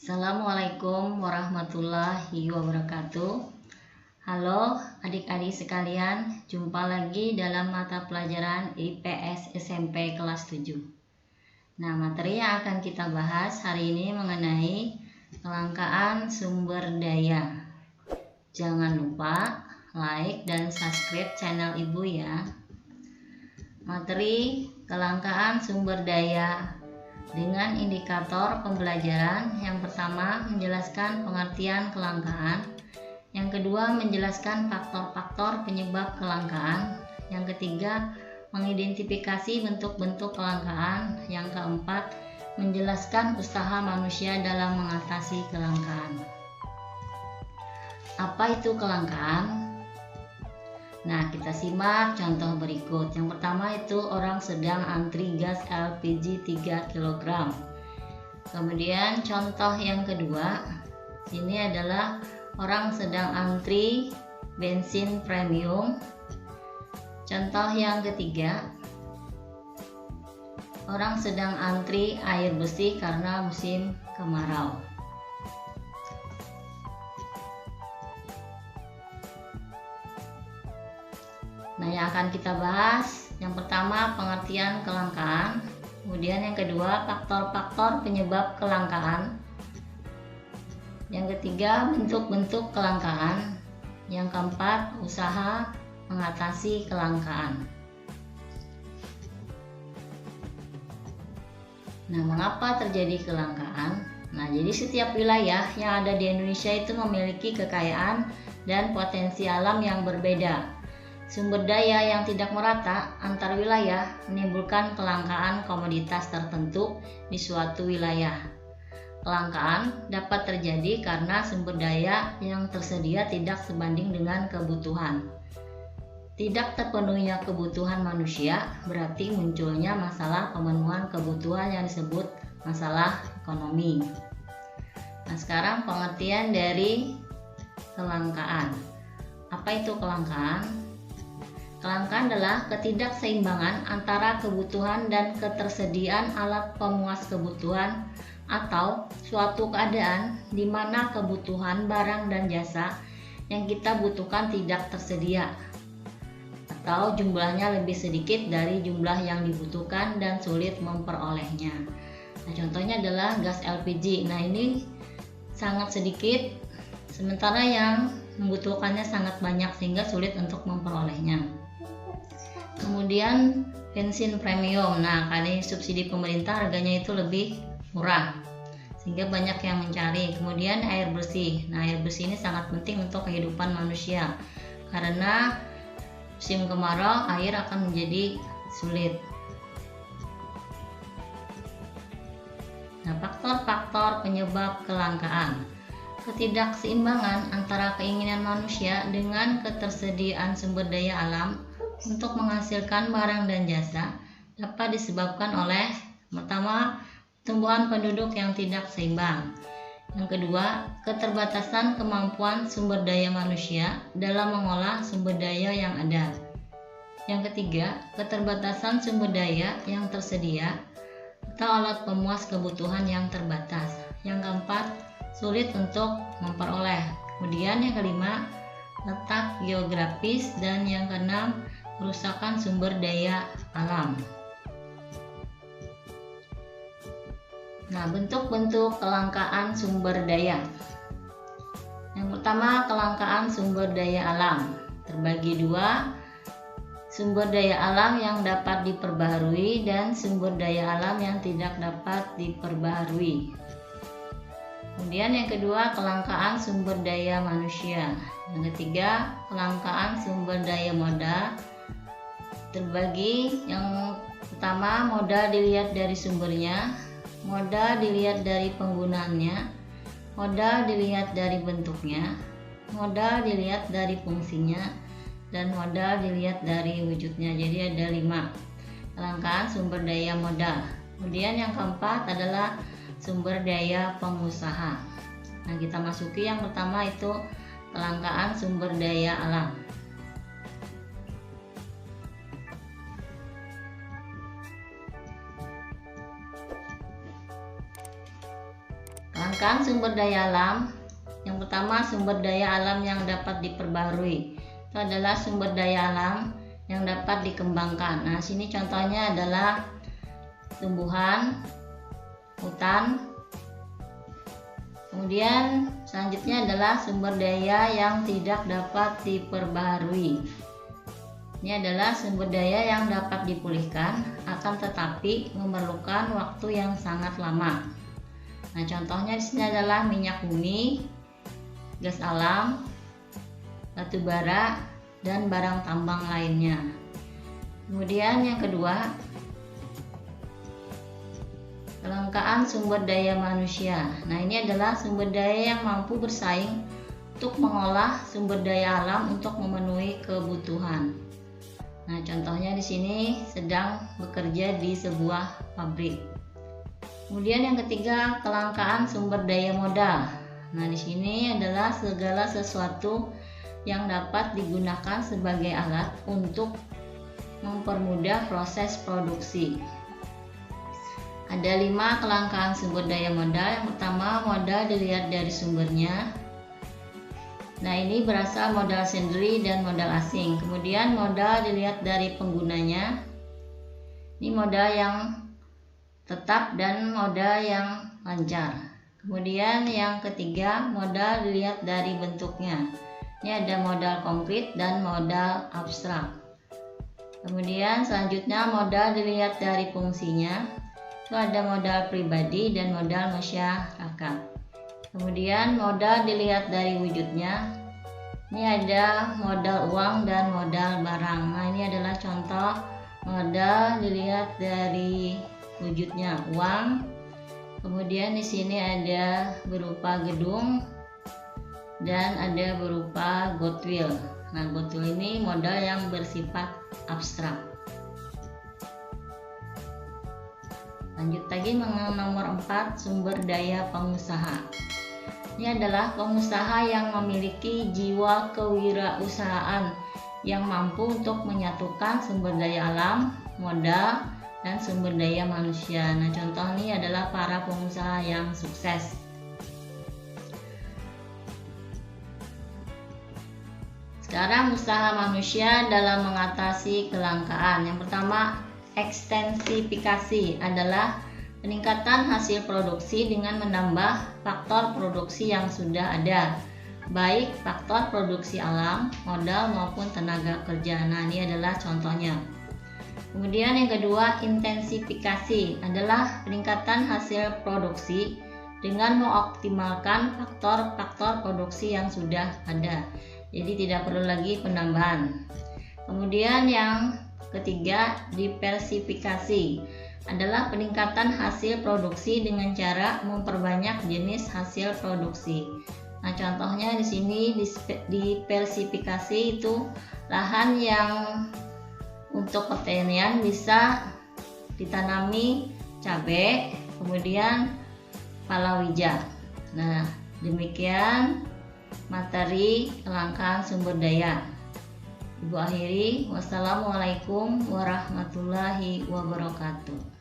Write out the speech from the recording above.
Assalamualaikum warahmatullahi wabarakatuh. Halo adik-adik sekalian, jumpa lagi dalam mata pelajaran IPS SMP kelas 7. Nah, materi yang akan kita bahas hari ini mengenai kelangkaan sumber daya. Jangan lupa like dan subscribe channel Ibu ya. Materi kelangkaan sumber daya dengan indikator pembelajaran. Yang pertama, menjelaskan pengertian kelangkaan. Yang kedua, menjelaskan faktor-faktor penyebab kelangkaan. Yang ketiga, mengidentifikasi bentuk-bentuk kelangkaan. Yang keempat, menjelaskan usaha manusia dalam mengatasi kelangkaan. Apa itu kelangkaan? Nah, kita simak contoh berikut. Yang pertama itu orang sedang antri gas LPG 3 kg. Kemudian contoh yang kedua, ini adalah orang sedang antri bensin premium. Contoh yang ketiga, orang sedang antri air bersih karena musim kemarau. Nah, yang akan kita bahas, yang pertama pengertian kelangkaan, kemudian yang kedua faktor-faktor penyebab kelangkaan, yang ketiga bentuk-bentuk kelangkaan, yang keempat usaha mengatasi kelangkaan. Nah, mengapa terjadi kelangkaan? Nah, jadi setiap wilayah yang ada di Indonesia itu memiliki kekayaan dan potensi alam yang berbeda. Sumber daya yang tidak merata antar wilayah menimbulkan kelangkaan komoditas tertentu di suatu wilayah. Kelangkaan dapat terjadi karena sumber daya yang tersedia tidak sebanding dengan kebutuhan. Tidak terpenuhinya kebutuhan manusia berarti munculnya masalah pemenuhan kebutuhan yang disebut masalah ekonomi. Nah, sekarang pengertian dari kelangkaan. Apa itu kelangkaan? Kelangkaan adalah ketidakseimbangan antara kebutuhan dan ketersediaan alat pemuas kebutuhan atau suatu keadaan di mana kebutuhan barang dan jasa yang kita butuhkan tidak tersedia atau jumlahnya lebih sedikit dari jumlah yang dibutuhkan dan sulit memperolehnya. Nah, contohnya adalah gas LPG. Nah, ini sangat sedikit sementara yang membutuhkannya sangat banyak sehingga sulit untuk memperolehnya. Kemudian bensin premium. Nah, karena subsidi pemerintah harganya itu lebih murah sehingga banyak yang mencari. Kemudian air bersih. Nah, air bersih ini sangat penting untuk kehidupan manusia karena musim kemarau air akan menjadi sulit. Nah, faktor-faktor penyebab kelangkaan. Ketidakseimbangan antara keinginan manusia dengan ketersediaan sumber daya alam untuk menghasilkan barang dan jasa dapat disebabkan oleh pertama, pertumbuhan penduduk yang tidak seimbang. Yang kedua, keterbatasan kemampuan sumber daya manusia dalam mengolah sumber daya yang ada. Yang ketiga, keterbatasan sumber daya yang tersedia atau alat pemuas kebutuhan yang terbatas. Yang keempat, sulit untuk memperoleh. Kemudian yang kelima, letak geografis, dan yang keenam, kerusakan sumber daya alam. Nah, bentuk-bentuk kelangkaan sumber daya. Yang pertama, kelangkaan sumber daya alam. Terbagi dua, sumber daya alam yang dapat diperbaharui dan sumber daya alam yang tidak dapat diperbaharui. Kemudian yang kedua, kelangkaan sumber daya manusia. Yang ketiga, kelangkaan sumber daya modal. Terbagi yang pertama, modal dilihat dari sumbernya, modal dilihat dari penggunaannya, modal dilihat dari bentuknya, modal dilihat dari fungsinya, dan modal dilihat dari wujudnya. Jadi ada 5 kelangkaan sumber daya modal. Kemudian yang keempat adalah sumber daya pengusaha. Nah, kita masuki yang pertama itu kelangkaan sumber daya alam. Kelangkaan sumber daya alam. Yang pertama, sumber daya alam yang dapat diperbarui. Itu adalah sumber daya alam yang dapat dikembangkan. Nah, sini contohnya adalah tumbuhan, hutan. Kemudian selanjutnya adalah sumber daya yang tidak dapat diperbaharui. Ini adalah sumber daya yang dapat dipulihkan, akan tetapi memerlukan waktu yang sangat lama. Nah, contohnya di sini adalah minyak bumi, gas alam, batu bara, dan barang tambang lainnya. Kemudian yang kedua, kelangkaan sumber daya manusia. Nah, ini adalah sumber daya yang mampu bersaing untuk mengolah sumber daya alam untuk memenuhi kebutuhan. Nah, contohnya di sini sedang bekerja di sebuah pabrik. Kemudian yang ketiga, kelangkaan sumber daya modal. Nah, di sini adalah segala sesuatu yang dapat digunakan sebagai alat untuk mempermudah proses produksi. Ada 5 kelangkaan sumber daya modal. Yang pertama, modal dilihat dari sumbernya. Nah, ini berasal modal sendiri dan modal asing. Kemudian modal dilihat dari penggunanya. Ini modal yang tetap dan modal yang lancar. Kemudian yang ketiga, modal dilihat dari bentuknya. Ini ada modal konkret dan modal abstrak. Kemudian selanjutnya modal dilihat dari fungsinya. Itu ada modal pribadi dan modal masyarakat. Kemudian modal dilihat dari wujudnya. Ini ada modal uang dan modal barang. Nah, ini adalah contoh modal dilihat dari wujudnya, uang. Kemudian di sini ada berupa gedung dan ada berupa goodwill. Nah, goodwill ini modal yang bersifat abstrak. Lanjut lagi nomor 4, sumber daya pengusaha. Ini adalah pengusaha yang memiliki jiwa kewirausahaan yang mampu untuk menyatukan sumber daya alam, modal, dan sumber daya manusia. Nah, contoh ini adalah para pengusaha yang sukses. Sekarang usaha manusia dalam mengatasi kelangkaan. Yang pertama, ekstensifikasi adalah peningkatan hasil produksi dengan menambah faktor produksi yang sudah ada, baik faktor produksi alam, modal maupun tenaga kerja. Nah, ini adalah contohnya. Kemudian yang kedua, intensifikasi adalah peningkatan hasil produksi dengan mengoptimalkan faktor-faktor produksi yang sudah ada. Jadi tidak perlu lagi penambahan. Kemudian yang ketiga, diversifikasi adalah peningkatan hasil produksi dengan cara memperbanyak jenis hasil produksi. Nah, contohnya di sini diversifikasi itu lahan yang untuk pertanian bisa ditanami cabai, kemudian palawija. Nah, demikian materi kelangkaan sumber daya. Ibu akhiri, wassalamualaikum warahmatullahi wabarakatuh.